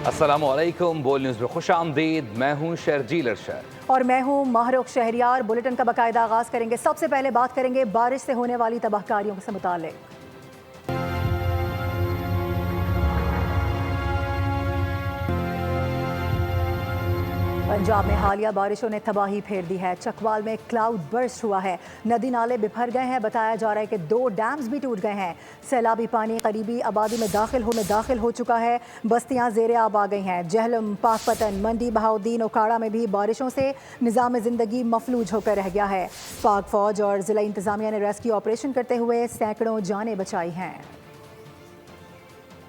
अस्सलामुअलैकुम। बोल न्यूज़ में खुश आमदीद। मैं हूँ शर्जील अरशद और मैं हूँ महरुख शहरियार। बुलेटिन का बाकायदा आगाज करेंगे। सबसे पहले बात करेंगे बारिश से होने वाली तबाहकारियों से मुताल्लिक। पंजाब में हालिया बारिशों ने तबाही फेर दी है। चकवाल में क्लाउड बर्स्ट हुआ है। नदी नाले बिफर गए हैं। बताया जा रहा है कि 2 डैम्स भी टूट गए हैं। सैलाबी पानी करीबी आबादी में दाखिल हो चुका है। बस्तियां ज़ेरे आब आ गई हैं। जहलम, पाकपतन, मंडी, बहाउद्दीन, ओकाड़ा में भी बारिशों से निज़ाम ज़िंदगी मफलूज होकर रह गया है। पाक फौज और ज़िला इंतज़ामिया ने रेस्क्यू ऑपरेशन करते हुए सैकड़ों जानें बचाई हैं।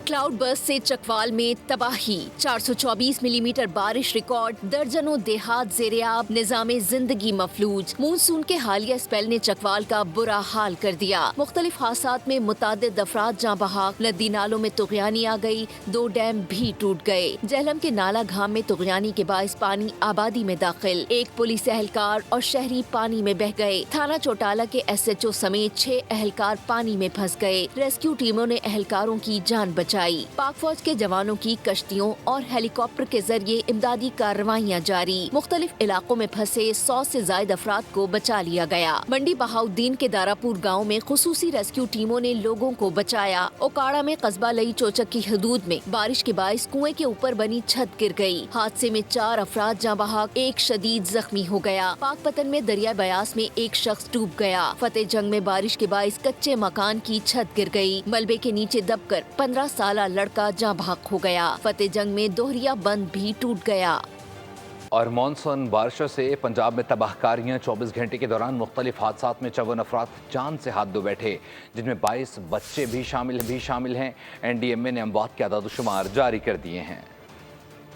क्लाउड बर्स्ट से चकवाल में तबाही, 424 मिलीमीटर बारिश रिकॉर्ड, दर्जनों देहात ज़ेरे-आब, निज़ामे जिंदगी मफलूज। मानसून के हालिया स्पेल ने चकवाल का बुरा हाल कर दिया। मुख्तलिफ हादसात में मुतादिद अफराद जाँ बहक, नदी नालों में तुग़यानी आ गई, 2 डैम भी टूट गए। जहलम के नाला घाम में तुग़यानी के बाइस पानी आबादी में दाखिल, 1 पुलिस एहलकार और शहरी पानी में बह गए। थाना चौटाला के SHO समेत 6 एहलकार पानी में फंस गए। रेस्क्यू टीमों ने एहलकारों की जान बचाई। पाक फौज के जवानों की कश्तियों और हेलीकॉप्टर के जरिए इमदादी कार्रवाइयाँ जारी। मुख्तलिफ इलाकों में फंसे 100 से ज्यादा अफराद को बचा लिया गया। मंडी बहाउद्दीन के दारापुर गाँव में खुसूसी रेस्क्यू टीमों ने लोगों को बचाया। ओकाड़ा में कस्बा लई चोचक की हदूद में बारिश के बाइस कुएं के ऊपर बनी छत गिर गई। हादसे में 4 अफराद जाँ बहक, 1 शदीद जख्मी हो गया। पाकपतन में दरिया बयास में 1 शख्स डूब गया। फतेह जंग में बारिश के बाइस कच्चे मकान की छत गिर गई। मलबे के नीचे दबकर 15 साला लड़का जाँ बहक हो गया। फतेह जंग में दोहरिया बंद भी टूट गया। और मानसून बारिशों से पंजाब में तबाहकारियाँ। 24 घंटे के दौरान मुख्तलिफ हादसात में 54 अफराद जान से हाथ धो बैठे, जिनमें 22 बच्चे भी शामिल हैं। NDMA ने अमवात के आदाद-ओ-शुमार जारी कर दिए हैं।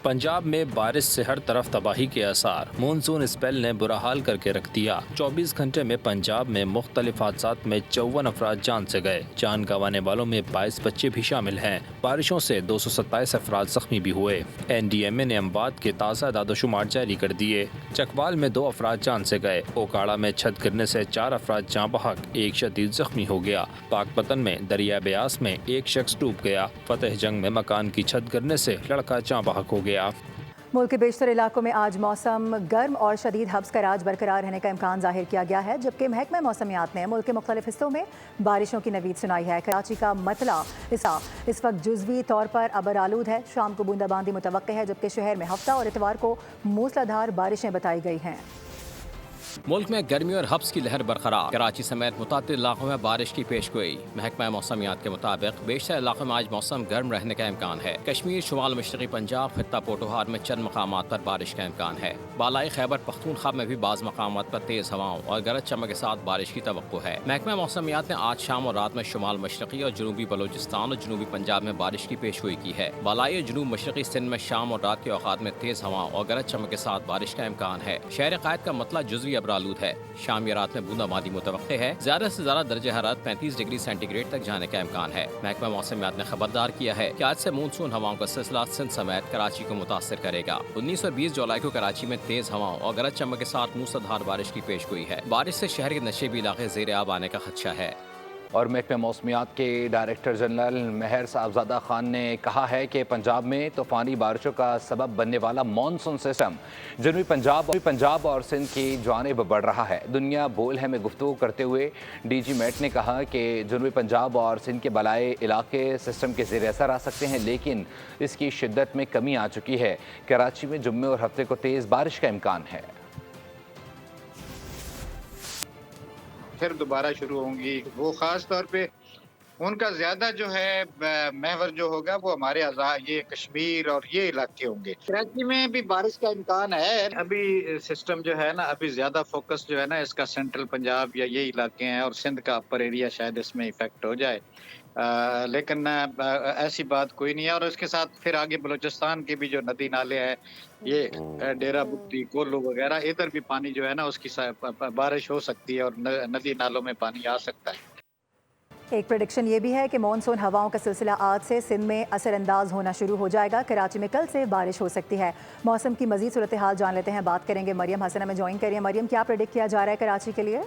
पंजाब में बारिश से हर तरफ तबाही के आसार। मानसून स्पेल ने बुरा हाल करके रख दिया। 24 घंटे में पंजाब में मुख्तलिफ हादसात में 54 अफराद जान से गए। जान गंवाने वालों में 22 बच्चे भी शामिल हैं। बारिशों से 227 अफराद जख्मी भी हुए। NDMA ने अमवात के ताज़ा आदाद-ओ-शुमार जारी कर दिए। चकवाल में 2 अफराद जान से गए। ओकाड़ा में छत गिरने से 4 अफराद जाँ बहक, 1 शदीद जख्मी हो गया। पाकपतन में दरिया ब्यास में 1 शख्स डूब गया। फतेह जंग में मकान की छत गिरने से लड़का जाँ बहक हो गया। मुल्क के बेशतर इलाकों में आज मौसम गर्म और शदीद हब्स का राज बरकरार रहने का इम्कान जाहिर किया गया है, जबकि महकमा मौसमियात ने मुल्क के मुख्तलिफ हिस्सों में बारिशों की नवीद सुनाई है। कराची का मतला इस वक्त जुज़वी तौर पर अबर आलूद है। शाम को बूंदाबांदी मुतवक्के है, जबकि शहर में हफ्ता और इतवार को मूसलाधार बारिशें बताई गई हैं। मुल्क में गर्मी और हब्स की लहर बरकरार। कराची समेत मुतादिद इलाकों में बारिश की पेशगोई। महकमा मौसमियात के मुताबिक बेशतर इलाकों में आज मौसम गर्म रहने का इम्कान है। कश्मीर, शुमाल मशरक़ी पंजाब, खित्ता पोटोहार में चंद मकामात पर बारिश का इम्कान है। बालाई खैबर पख्तूनख्वा में भी बाज़ मकामात पर तेज़ हवाओं और गरज चमक के साथ बारिश की तवक्को है। महकमा मौसमियात ने आज शाम और रात में शुमाल मशरक़ी और जनूबी बलोचिस्तान और जनूबी पंजाब में बारिश की पेशगोई की है। बालाई और जनूब मशरक़ी सिंध में शाम और रात के औकात में तेज़ हवाओं और गरज चमक के साथ बारिश का इम्कान है। शहर कायद का मतला जुज़वी अबरालूद है। शाम या रात में बूंदाबांदी मुतवक्के है। ज्यादा से ज्यादा दर्जे हरारत 35 डिग्री सेंटीग्रेड तक जाने का इम्कान है। महकमा मौसमियात ने खबरदार किया है कि आज से मानसून हवाओं का सिलसिला सिंध समेत कराची को मुतासर करेगा। 19 और 20 जुलाई को कराची में तेज हवाओं और गरज चमक के साथ मूसलाधार बारिश की पेशगोई है। बारिश से शहर के नशेबी इलाके ज़ेरे आब आने का खदशा है। और महकमा मौसमियात के डायरेक्टर जनरल मेहर साहबजादा खान ने कहा है कि पंजाब में तूफ़ानी बारिशों का सबब बनने वाला मानसून सिस्टम जनूबी पंजाब और सिंध की जानिब बढ़ रहा है। दुनिया बोल है में गुफ्तगू करते हुए DG मेट ने कहा कि जनूबी पंजाब और सिंध के बलाई इलाके सिस्टम के ज़ेर असर आ सकते हैं, लेकिन इसकी शिद्दत में कमी आ चुकी है। कराची में जुम्मे और हफ्ते को तेज़ बारिश का इम्कान है। फिर दोबारा शुरू होंगी। वो ख़ास तौर पे उनका ज़्यादा जो है महवर जो होगा वो हमारे ये कश्मीर और ये इलाके होंगे। कराची में भी बारिश का इम्कान है। अभी सिस्टम जो है ना, अभी ज़्यादा फोकस जो है ना इसका सेंट्रल पंजाब या ये इलाके हैं और सिंध का अपर एरिया शायद इसमें इफेक्ट हो जाए। लेकिन ऐसी बात कोई नहीं है। और उसके साथ फिर आगे बलूचिस्तान के भी जो नदी नाले हैं, ये डेरा बुक्ती, कोल्लू वगैरह, इधर भी पानी जो है ना उसकी बारिश हो सकती है और नदी नालों में पानी आ सकता है। एक प्रेडिक्शन ये भी है कि मानसून हवाओं का सिलसिला आज से सिंध में असरअंदाज होना शुरू हो जाएगा। कराची में कल से बारिश हो सकती है। मौसम की मजीद सूरत हाल जान लेते हैं। बात करेंगे मरियम हसन, में ज्वाइन करिए। मरियम, क्या प्रेडिक्ट किया जा रहा है कराची के लिए?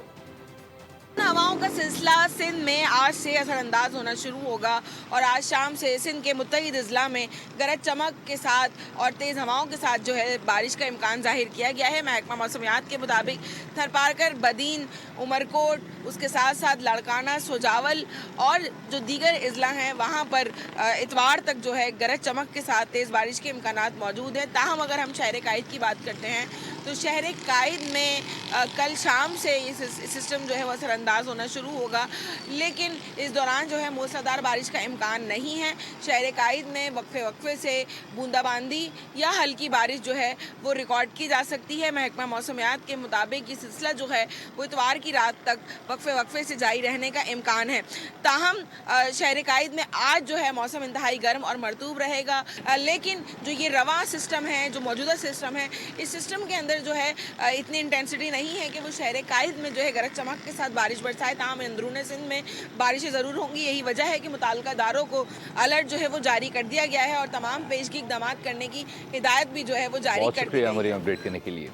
हवाओं का सिलसिला सिंध में आज से असरअंदाज होना शुरू होगा और आज शाम से सिंध के मुत्तहिद अजला में गरज चमक के साथ और तेज़ हवाओं के साथ जो है बारिश का इम्कान जाहिर किया गया है। महकमा मौसमियात के मुताबिक थरपारकर, बदीन, उमरकोट, उसके साथ साथ लड़काना, सोजावल और जो दीगर अजला हैं वहाँ पर इतवार तक जो है गरज चमक के साथ तेज़ बारिश के इम्कानात मौजूद हैं। ताहम अगर हम शहर कायद की बात करते हैं तो शहर कायद में कल शाम से ये सिस्टम जो है वो असरअंदाज होना शुरू होगा, लेकिन इस दौरान जो है मूसलाधार बारिश का इम्कान नहीं है। शहर कायद में वक्फे वक्फे से बूंदाबांदी या हल्की बारिश जो है वो रिकॉर्ड की जा सकती है। महकमा मौसमियात के मुताबिक ये सिलसिला जो है वो इतवार की रात तक वक्फे वक्फे से जारी रहने का इम्कान है। ताहम शहर कायद में आज जो है मौसम इंतहाई गर्म और मरतूब रहेगा, लेकिन जो ये रवा सिस्टम है, जो मौजूदा सिस्टम है, इस सिस्टम के अंदर जो है इतनी इंटेंसिटी नहीं है कि वो शहर कायद में जो है गरज चमक के साथ बारिश बरसाए। ताहम अंदरून सिंध में बारिशें ज़रूर होंगी। यही वजह है कि मुताल्लिका इदारों को अलर्ट जो है वो जारी कर दिया गया है और तमाम पेशगी इक़दाम करने की हिदायत भी जो है वो जारी कर दी गई है। अपडेट करने के लिए।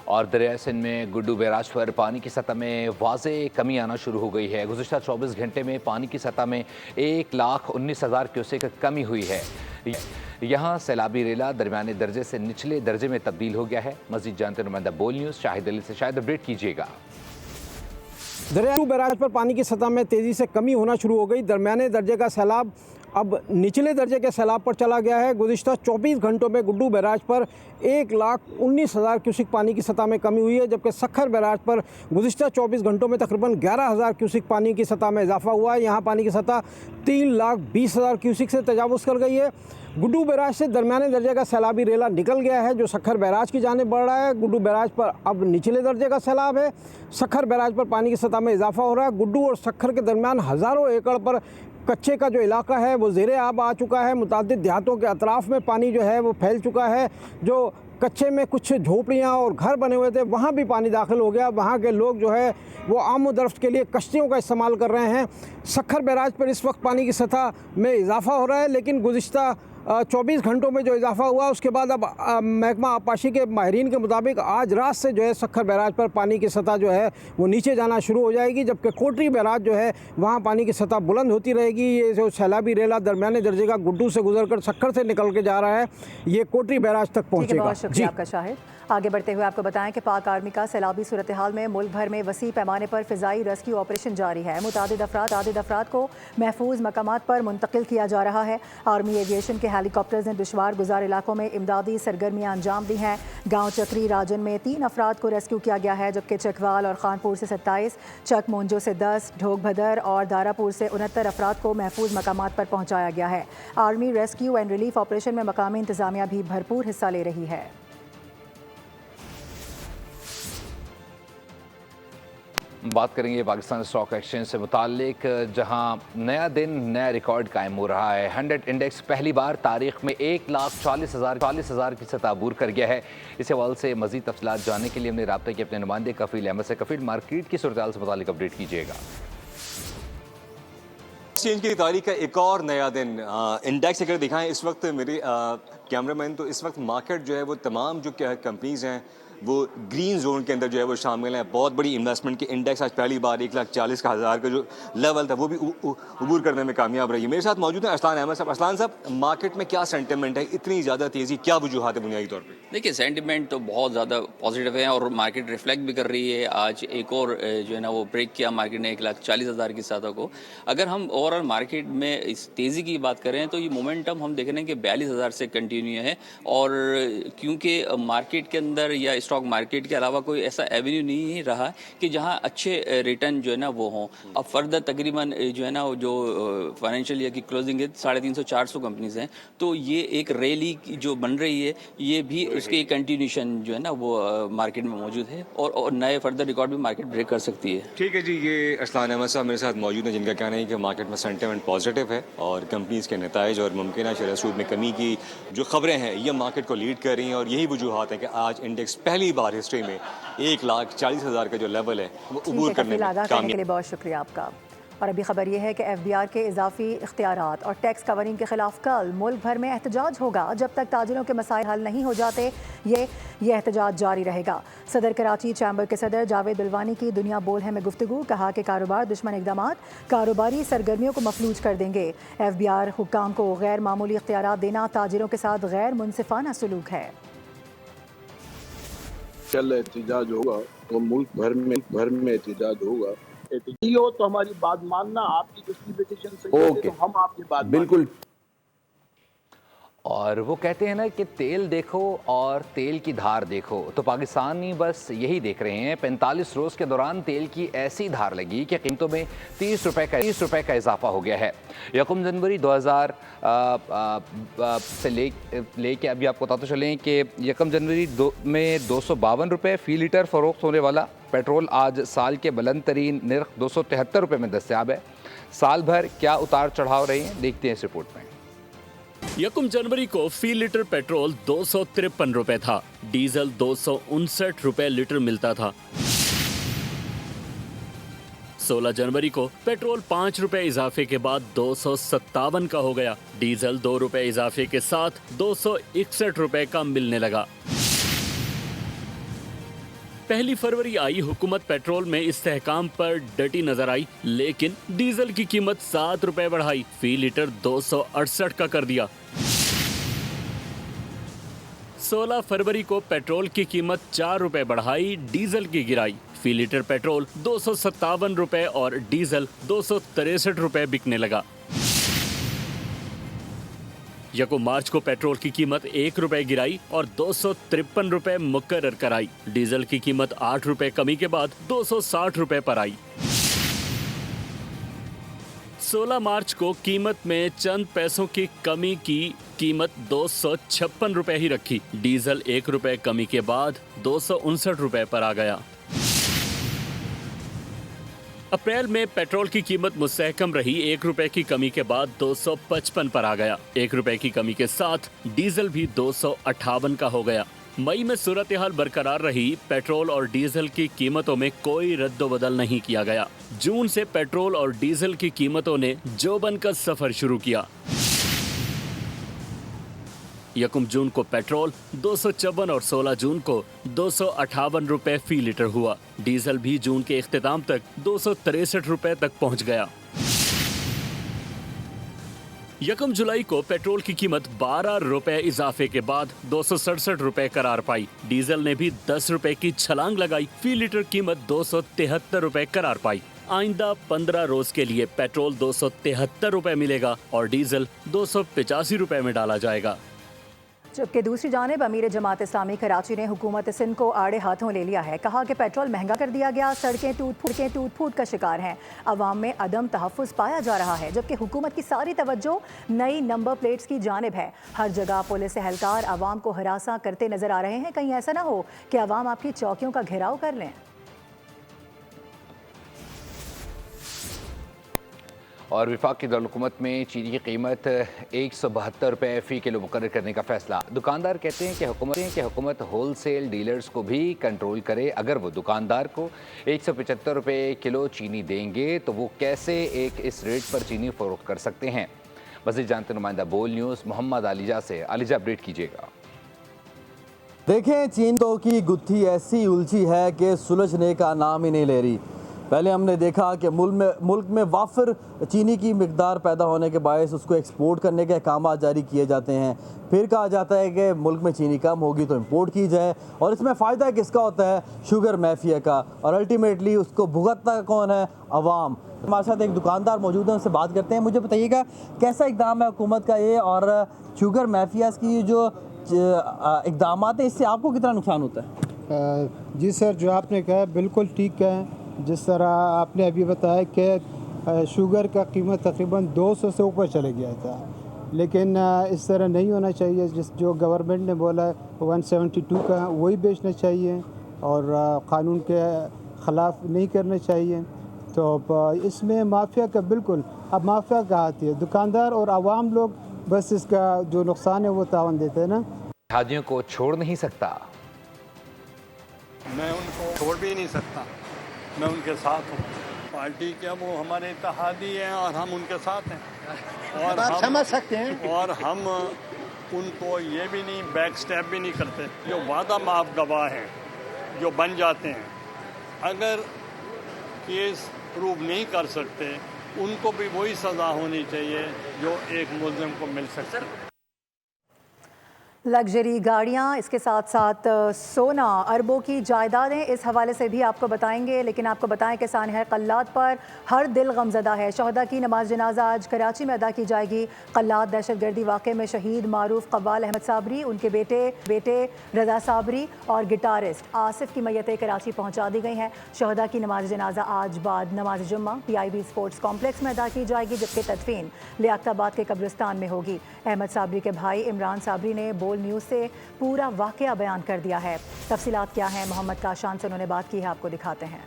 और दरिया सिंध में गुड्डू बैराज पर पानी की सतह में वाज़े कमी आना शुरू हो गई है। गुज़िश्ता 24 घंटे में पानी की सतह में 1,19,000 क्यूसेक कमी हुई है। यहाँ सैलाबी रेला दरमियाने दर्जे से निचले दर्जे में तब्दील हो गया है। मज़ीद जानते नुमाइंदा बोल न्यूज़ शाहिद अली से शायद अपडेट कीजिएगा। दरिया बैराज पर पानी की सतह में तेज़ी से कमी होना शुरू हो गई। दरमियाने दर्जे का सैलाब अब निचले दर्जे के सैलाब पर चला गया है। गुज़िश्ता 24 घंटों में गुड्डू बैराज पर 1,19,000 क्यूसिक पानी की सतह में कमी हुई है, जबकि सखर बैराज पर गुज़िश्ता 24 घंटों में तकरीबन 11,000 क्यूसिक पानी की सतह में इजाफा हुआ है। यहाँ पानी की सतह 3,20,000 क्यूसिक से तजावुज़ कर गई है। गुड्डू बैराज से दरमियाने दर्जे का सैलाबी रेला निकल गया है, जो सखर बैराज की जानिब बढ़ रहा है। गुड्डू बैराज पर अब निचले दर्जे का सैलाब है। सखर बैराज पर पानी की सतह में इजाफा हो रहा है। गुड्डू और सखर के दरमियान हज़ारों एकड़ पर कच्चे का जो इलाका है वो ज़ेरे आब आ चुका है। मुतादिद देहातों के अतराफ़ में पानी जो है वो फैल चुका है। जो कच्चे में कुछ झोपड़ियाँ और घर बने हुए थे वहाँ भी पानी दाखिल हो गया। वहाँ के लोग जो है वो आमदरफ्त के लिए कश्तियों का इस्तेमाल कर रहे हैं। सखर बैराज पर इस वक्त पानी की सतह में इजाफा हो रहा है, लेकिन गुज़िश्ता 24 घंटों में जो इजाफा हुआ उसके बाद अब महकमा आबपाशी के माहिरीन के मुताबिक आज रात से जो है सखर बैराज पर पानी की सतह जो है वो नीचे जाना शुरू हो जाएगी, जबकि कोटरी बैराज जो है वहाँ पानी की सतह बुलंद होती रहेगी। ये जो सैलाबी रेला दरमियाने दर्जे का गुड्डू से गुजरकर सखर से निकल के जा रहा है, ये कोटरी बैराज तक पहुँचेगा। बहुत शुक्रिया आपका शाहिद। आगे बढ़ते हुए आपको बताएं कि पाक आर्मी का सैलाबी सूरत हाल में मुल्क भर में वसी पैमाने पर फ़िज़ाई रेस्क्यू ऑपरेशन जारी है। मुतादिद अफराद को महफूज मकामात पर मुंतकिल किया जा रहा है। आर्मी एविएशन के हेलीकॉप्टर्स ने दुश्वार गुजार इलाकों में इमदादी सरगर्मियाँ अंजाम दी हैं। गाँव चक्री राजन में 3 अफराद को रेस्क्यू किया गया है, जबकि चकवाल और खानपुर से 27, चक मोंजो से 10, ढोक भदर और दारापुर से 69 अफराद को महफूज मकामात पर पहुँचाया गया है। Army rescue and relief operation में मकामी इंतजामिया भी भरपूर हिस्सा ले रही है। बात करेंगे पाकिस्तान स्टॉक एक्सचेंज से मुतालिक, जहां नया दिन नया रिकॉर्ड कायम हो रहा है। 100 इंडेक्स पहली बार तारीख में 1,40,000 की सतह अबूर कर गया है। इस हवाले से मजीद तफसीलात जानने के लिए हमने रब्ता किए अपने नुमाइंदे कफील अहमद से। कफील, मार्केट की सूरत से मुतालिक अपडेट कीजिएगा। एक्सचेंज की तारीख का एक और नया दिन। इंडेक्स अगर दिखाएं इस वक्त मेरे कैमरामैन, तो इस वक्त मार्केट जो है वो तमाम जो कंपनीज हैं वो ग्रीन जोन के अंदर जो है वो शामिल हैं। बहुत बड़ी इन्वेस्टमेंट के इंडेक्स आज पहली बार 1,40,000 का जो लेवल था वो भी अबूर करने में कामयाब रही है। मेरे साथ मौजूद है अरसलान अहमद साहब। अरसलान साहब, मार्केट में क्या सेंटिमेंट है, इतनी ज़्यादा तेज़ी, क्या वजूहात है बुनियादी तौर पर? देखिए, सेंटिमेंट तो बहुत ज़्यादा पॉजिटिव है और मार्केट रिफ्लेक्ट भी कर रही है। आज एक और जो है ना वो ब्रेक किया मार्केट ने 1,40,000 की सतह को। अगर हम ओवरऑल मार्केट में इस तेज़ी की बात करें तो ये मोमेंटम हम देख रहे हैं कि 42,000 से कंटिन्यू है, और क्योंकि मार्केट के अंदर या स्टॉक मार्केट के अलावा कोई ऐसा एवेन्यू नहीं रहा कि जहां अच्छे रिटर्न जो है ना वो हों। अब फर्दर तकरीबन जो है ना जो फाइनेंशियल ईयर की क्लोजिंग है 350-400 कंपनीज हैं, तो ये एक रैली जो बन रही है ये भी उसकी कंटिन्यूशन जो है ना वो मार्केट में मौजूद है, और नए फर्दर रिकॉर्ड भी मार्केट ब्रेक कर सकती है। ठीक है जी, ये अरसलान अहमद साहब मेरे साथ मौजूद हैं, जिनका कहना है कि मार्केट में सेंटिमेंट पॉजिटिव है और कंपनीज के नताइज और मुमकिन शेयर सूद में कमी की जो खबरें हैं ये मार्केट को लीड कर रही हैं, और यही वजूहात है कि आज इंडेक्स पहली बार हिस्ट्री में 1,40,000 का जो लेवल है वो अबूर करने में कामयाब। के लिए बहुत शुक्रिया आपका। और अभी खबर यह है कि FBR के इजाफी इख्तियारात और टैक्स कवरिंग के खिलाफ कल मुल्क भर में एहतजाज होगा। जब तक ताजिरों के मसाइल हल नहीं हो जाते ये एहतजाज जारी रहेगा। सदर कराची चैम्बर के सदर जावेद बिलवानी की दुनिया बोल है में गुफ्तगू, कहा कि कारोबार दुश्मन इकदाम कारोबारी सरगर्मियों को मफलूज कर देंगे। FBR हुक्काम को गैर मामूली इख्तियारात देना ताजिरों के साथ गैर मुनसिफाना सलूक है। कल एहतजाज होगा तो मुल्क भर में एहतजाज होगा। हो तो हमारी बात मानना, आपकी जस्टिफिकेशन सही है तो हम आपकी बात बिल्कुल। और वो कहते हैं ना कि तेल देखो और तेल की धार देखो, तो पाकिस्तानी बस यही देख रहे हैं। 45 रोज़ के दौरान तेल की ऐसी धार लगी कि कीमतों में 30 रुपये का इजाफा हो गया है। 1 जनवरी 2000 से लेके अभी आपको बताते चलें कि 1 जनवरी में 252 रुपये फ़ी लीटर फ़रोख्त होने वाला पेट्रोल आज साल के बुलंद तरीन नर्ख 273 रुपये में दस्तयाब है। साल भर क्या उतार चढ़ाव रहे हैं, देखते हैं इस रिपोर्ट में। 1 जनवरी को फी लीटर पेट्रोल 253 रुपए था, डीजल 259 रुपए लीटर मिलता था। 16 जनवरी को पेट्रोल 5 रुपए इजाफे के बाद 257 का हो गया, डीजल 2 रुपए इजाफे के साथ 261 रुपए का मिलने लगा। 1 फरवरी आई हुकूमत पेट्रोल में इस्तेहकाम पर डटी नजर आई, लेकिन डीजल की कीमत 7 रुपए बढ़ाई, फी लीटर 268 का कर दिया। 16 फरवरी को पेट्रोल की कीमत 4 रुपए बढ़ाई, डीजल की गिराई, फी लीटर पेट्रोल 257 रुपए और डीजल 263 रुपए बिकने लगा। 1 मार्च को पेट्रोल की कीमत 1 रुपए गिराई और 253 रुपए मुकर्रर कराई, डीजल की कीमत 8 रुपए कमी के बाद 260 रुपए पर आई। 16 मार्च को कीमत में चंद पैसों की कमी की कीमत 256 रुपए ही रखी, डीजल 1 रुपए कमी के बाद 259 रुपए पर आ गया। अप्रैल में पेट्रोल की कीमत मुस्तहकम रही, 1 रुपए की कमी के बाद 255 पर आ गया, 1 रुपए की कमी के साथ डीजल भी 258 का हो गया। मई में सूरत हाल बरकरार रही, पेट्रोल और डीजल की कीमतों में कोई रद्द-बदल नहीं किया गया। जून से पेट्रोल और डीजल की कीमतों ने जोबन का सफर शुरू किया। 1 जून को पेट्रोल 254 और 16 जून को 258 रुपए फी लीटर हुआ, डीजल भी जून के इख्तिताम तक 263 रुपए तक पहुंच गया। 1 जुलाई को पेट्रोल की कीमत 12 रुपए इजाफे के बाद 267 रुपए करार पाई, डीजल ने भी 10 रुपए की छलांग लगाई, फी लीटर कीमत 273 रुपए करार पाई। आइंदा 15 रोज के लिए पेट्रोल 273 रुपए मिलेगा और डीजल 285 रुपए में डाला जाएगा। जबकि दूसरी जानिब अमीर जमात इस्लामी कराची ने हुकूमत सिंध को आड़े हाथों ले लिया है। कहा कि पेट्रोल महंगा कर दिया गया, सड़कें टूट फूट का शिकार हैं, अवाम में अदम तहफ़्फ़ुज़ पाया जा रहा है। जबकि हुकूमत की सारी तवज्जो नई नंबर प्लेट्स की जानिब है। हर जगह पुलिस एहलकार अवाम को हरासा करते नजर आ रहे हैं। कहीं ऐसा ना हो कि अवाम आपकी चौकियों का घेराव कर लें। और वफाकी दारुलहुकूमत में चीनी की कीमत 172 रुपये फ़ी किलो मुकर्रर करने का फैसला। दुकानदार कहते हैं कि हुकूमत होल सेल डीलर्स को भी कंट्रोल करे। अगर वो दुकानदार को 175 रुपये किलो चीनी देंगे तो वो कैसे इस रेट पर चीनी फ़रोख्त कर सकते हैं। मज़ीद जानते नुमाइंदा बोल न्यूज़ मोहम्मद आलिजा से। आलिजा, अपडेट कीजिएगा। देखें, चीनी की गुत्थी ऐसी उलझी है कि सुलझने का नाम ही नहीं ले रही। पहले हमने देखा कि मुल्क में वाफिर चीनी की मिकदार पैदा होने के बायस उसको एक्सपोर्ट करने के अहकाम जारी किए जाते हैं। फिर कहा जाता है कि मुल्क में चीनी कम होगी तो इंपोर्ट की जाए, और इसमें फ़ायदा किसका होता है? शुगर माफिया का, और अल्टीमेटली उसको भुगतना कौन है? अवाम। हमारे साथ एक दुकानदार मौजूद है, उनसे बात करते हैं। मुझे बताइएगा कैसा इकदाम है हुकूमत का ये, और शुगर माफियाज की जो इकदाम है इससे आपको कितना नुकसान होता है? जी सर, जो आपने कहा बिल्कुल ठीक है। जिस तरह आपने अभी बताया कि शुगर का कीमत तकरीबन 200 से ऊपर चले गया था, लेकिन इस तरह नहीं होना चाहिए। जो गवर्नमेंट ने बोला है 172 का वही बेचना चाहिए और क़ानून के ख़िलाफ़ नहीं करना चाहिए। तो इसमें माफिया का बिल्कुल, अब माफिया का हाथ है, दुकानदार और आवाम लोग बस इसका जो नुकसान है वो तावन देते हैं ना। हाजियों को छोड़ नहीं सकता, मैं उनको छोड़ भी नहीं सकता, मैं उनके साथ हूँ। पार्टी क्या, वो हमारे इत्तेहादी हैं और हम उनके साथ हैं। और आप समझ सकते हैं। और हम उनको ये भी नहीं बैक स्टेप भी नहीं करते। जो वादा माफ गवाह हैं जो बन जाते हैं, अगर केस प्रूव नहीं कर सकते, उनको भी वही सज़ा होनी चाहिए जो एक मुल्ज़िम को मिल सकती है। लग्जरी गाड़ियां, इसके साथ साथ सोना, अरबों की जायदादें, इस हवाले से भी आपको बताएंगे। लेकिन आपको बताएं कि सानह कल्लात पर हर दिल गमजदा है। शहदा की नमाज जनाजा आज कराची में अदा की जाएगी। कल्लात दहशतगर्दी वाक़े में शहीद मारूफ कव्वाल अहमद साबरी, उनके बेटे रजा साबरी और गिटारिस्ट आसिफ की मैयतें कराची पहुँचा दी गई हैं। शहदा की नमाज जनाजा आज बाद नमाज जुम्मा PIB स्पोर्ट्स कॉम्प्लेक्स में अदा की जाएगी, जबकि तदफीन लियाकताबाद के कब्रिस्तान में होगी। अहमद साबरी के भाई इमरान साबरी ने बोल न्यूज़ से पूरा वाक़या बयान कर दिया है। तफसीलात क्या हैं, मोहम्मद काशान से उन्होंने बात की है, आपको दिखाते हैं।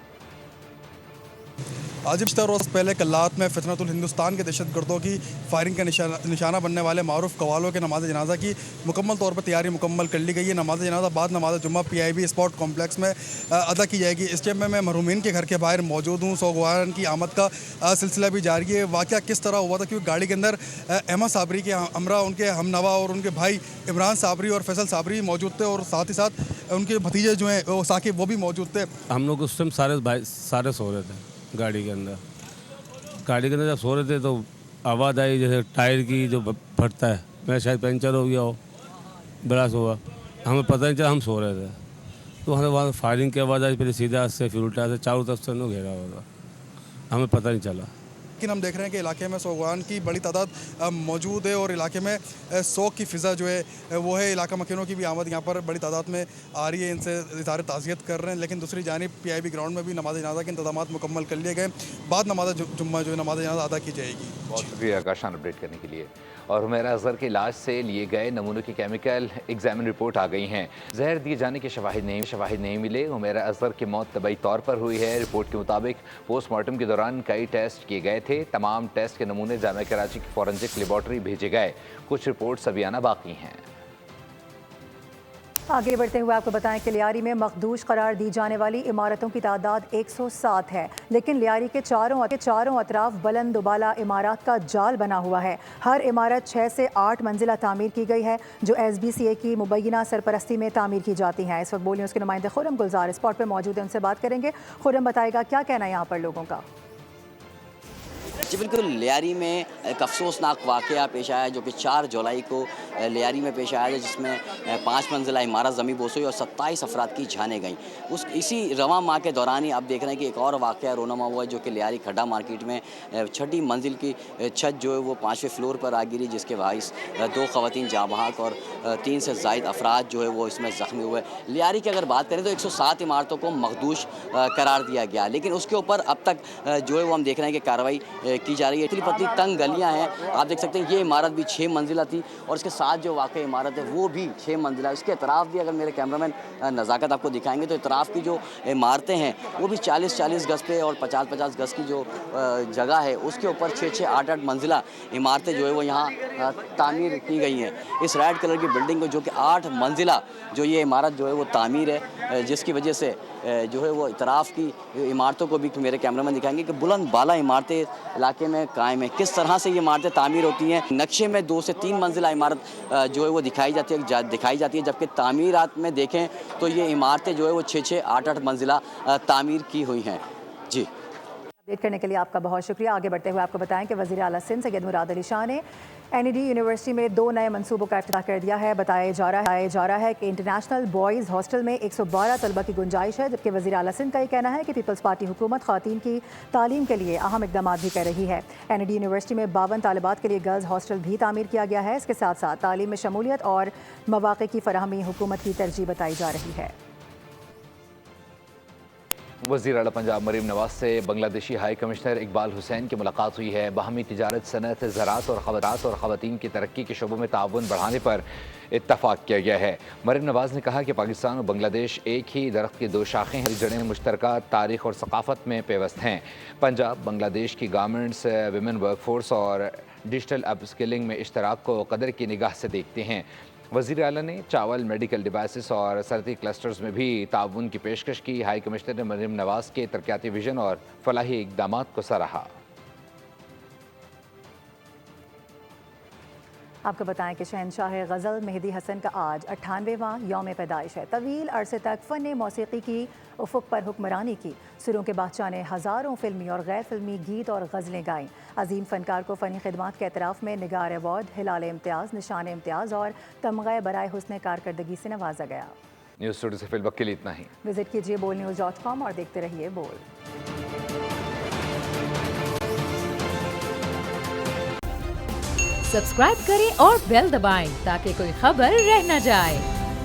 आज पिछले रोज़ पहले कल्लात में फितनतुल हिंदुस्तान के दहशतगर्दों की फायरिंग का निशाना बनने वाले मारूफ कवालों के नमाज जनाजा की मुकम्मल तौर पर तैयारी मुकम्मल कर ली गई है। नमाज जनाजा बाद नमाज जुम्मा PIB स्पोर्ट कॉम्प्लेक्स में अदा की जाएगी। इस टाइम में मैं मरहूमीन के घर के बाहर मौजूद हूँ। सोगवान की आमद का सिलसिला भी जारी है। वाक़या किस तरह हुआ था, क्योंकि गाड़ी के अंदर अहमद साबरी के हमरा, उनके हमनवा और उनके भाई इमरान साबरी और फैसल साबरी मौजूद थे, और साथ ही साथ उनके भतीजे जो हैं वो साकिब, वो भी मौजूद थे। हम लोग उस टाइम सारे सो रहे थे गाड़ी के अंदर जब सो रहे थे तो आवाज़ आई जैसे टायर की जो फटता है, मैं शायद पंचर हो गया हो, ब्लास्ट हुआ, हमें पता नहीं चला, हम सो रहे थे। तो हमें वहाँ फायरिंग की आवाज़ आई, फिर सीधा से फिर उल्टा से चारों तरफ से घेरा हुआ था, हमें पता नहीं चला। लेकिन हम देख रहे हैं कि इलाके में सोगवान की बड़ी तादाद मौजूद है और इलाके में शोक की फ़िज़ा जो है वो है। इलाका मकीनों की भी आमद यहाँ पर बड़ी तादाद में आ रही है, इनसे इज़हार ताज़ियत कर रहे हैं। लेकिन दूसरी जानिब PIB ग्राउंड में भी नमाज जनाजा के इंतजाम मुकम्मल कर लिए गए। बाद नमाज जुम्मा जो है नमाज जनाजा अदा की जाएगी। बहुत शुक्रिया काशान अपडेट करने के लिए। और हुमैरा अजहर के इलाज से लिए गए नमूनों की केमिकल एग्जामिन रिपोर्ट आ गई हैं। जहर दिए जाने के शवाहिद नहीं मिले। हुमैरा अजहर की मौत तबई तौर पर हुई है। रिपोर्ट के मुताबिक पोस्टमार्टम के दौरान कई टेस्ट किए गए थे। तमाम टेस्ट के नमूने जामिया कराची की फॉरेंसिक लेबॉर्ट्री भेजे गए। कुछ रिपोर्ट्स अभी आना बाकी हैं। आगे बढ़ते हुए आपको बताएं कि लियारी में मखदूश करार दी जाने वाली इमारतों की तादाद 107 है, लेकिन लियारी के चारों अतराफ बुलंद उबाला इमारत का जाल बना हुआ है। हर इमारत 6 से 8 मंजिला तामीर की गई है, जो SBCA की मुबैना सरपरस्ती में तामीर की जाती हैं। इस वक्त बोलिए उसके नुमाइंदे खुर्रम गुलजार स्पॉट पर मौजूद है, उनसे बात करेंगे। खुर्रम बताएगा क्या कहना है यहाँ पर लोगों का। जी बिल्कुल, लियारी में एक अफसोसनाक वाक़या पेश आया जो कि 4 जुलाई को लियारी में पेश आया, जिसमें 5 मंजिला इमारत ज़मीन बोस हुई और 27 अफराद की जानें गईं। इसी रवां माह के दौरान ही आप देख रहे हैं कि एक और वाक़या रोनमा हुआ, जो कि लियारी खड्डा मार्केट में 6ठी मंजिल की छत जो है वो 5वें फ्लोर पर आ गिरी, जिसके बाइस 2 ख़वातीन जाँ बहक और 3 से ज़ायद अफराद जो है वो इसमें ज़ख्मी हुए। लियारी की अगर बात करें तो 107 इमारतों को मखदूश करार दिया गया, लेकिन उसके ऊपर अब तक जो है वो हम देख रहे हैं कि कार्रवाई की जा रही है। इतनी पतली तंग गलियां हैं, आप देख सकते हैं। ये इमारत भी 6 मंजिला थी और इसके साथ जो वाक़ई इमारत है वो भी 6 मंजिला। इसके अतराफ़ भी अगर मेरे कैमरामैन नज़ाकत आपको दिखाएंगे तो अतराफ़ की जो इमारतें हैं वो भी 40-40 गज़ पे और 50-50 गज़ की जो जगह है उसके ऊपर 6-6, 8-8 मंजिला इमारतें जो है वो यहाँ तामीर की गई हैं। इस रेड कलर की बिल्डिंग को, जो कि 8 मंजिला जो ये इमारत जो है वो तामीर है, जिसकी वजह से जो है वो इतराफ़ की इमारतों को भी मेरे कैमरामैन दिखाएंगे कि बुलंद बाला इमारतें इलाके में कायम है। किस तरह से ये इमारतें तामीर होती हैं। नक्शे में 2 से 3 मंजिला इमारत जो है वो दिखाई जाती है, जबकि तामीरात में देखें तो ये इमारतें जो है वो 6-6, 8-8 मंजिला तामीर की हुई हैं। जी, अपडेट करने के लिए आपका बहुत शुक्रिया। आगे बढ़ते हुए आपको बताएं कि वज़ीर आला सिंध सैयद मुराद अली शाह ने NED यूनिवर्सिटी में 2 नए मंसूबों का इफ्तिताह कर दिया है। बताया जा रहा है कि इंटरनेशनल बॉयज़ हॉस्टल में 112 तलबा की गुंजाइश है, जबकि वज़ीर आला सिंध का ये कहना है कि पीपल्स पार्टी हुकूमत ख़वातीन की तालीम के लिए अहम इक़दाम भी कर रही है। NED यूनिवर्सिटी में 52 तालिबात के लिए गर्ल्स हॉस्टल भी तामीर किया गया है। इसके साथ साथ तालीम में शमूलियत और मौक़े की फ़राहमी हुकूमत की तरजीह बताई जा रही है। वज़ीर आला पंजाब मरीम नवाज से बांग्लादेशी हाई कमिश्नर इकबाल हुसैन की मुलाकात हुई है। बाहमी तिजारत, सनत, ज़राअत और ख़वातीन की तरक्की के शोबों में ताउन बढ़ाने पर इत्तफ़ाक़ किया गया है। मरीम नवाज ने कहा कि पाकिस्तान और बांग्लादेश एक ही दरख्त की 2 शाखें हैं, जड़ें मुश्तरका तारीख़ और सक़ाफ़त में पेवस्त हैं। पंजाब बांग्लादेश की गारमेंट्स, विमेन वर्कफोर्स और डिजिटल अपस्किलिंग में इश्तराक को कदर की निगाह से देखते हैं। वज़ीर आला ने चावल, मेडिकल डिवाइसेस और सरहदी क्लस्टर्स में भी ताउन की पेशकश की। हाई कमिश्नर ने मरियम नवाज के तरक्याती विजन और फलाही इक़दामात को सराहा। आपको बताएं कि शहनशाह गज़ल मेहदी हसन का आज 98वां यौम पैदाइश है। तवील अरसे तक फ़न मौसीकी की उफ़ुक़ पर हुक्मरानी की। सुरों के बादशाह ने हज़ारों फिल्मी और गैर फिल्मी गीत और गज़लें गाईं। अजीम फ़नकार को फ़नी खिदमात के एतराफ़ में निगार अवार्ड, हिलाल इम्तियाज़, निशान इम्तियाज़ और तमग़े बराए हुस्न कारकर्दगी से नवाजा गया। न्यूज़ स्टूडियो से फिल वक्त के लिए इतना ही। विजिट कीजिए bolnews.com और देखते रहिए बोल। सब्सक्राइब करें और बेल दबाएं ताकि कोई खबर रह न जाए।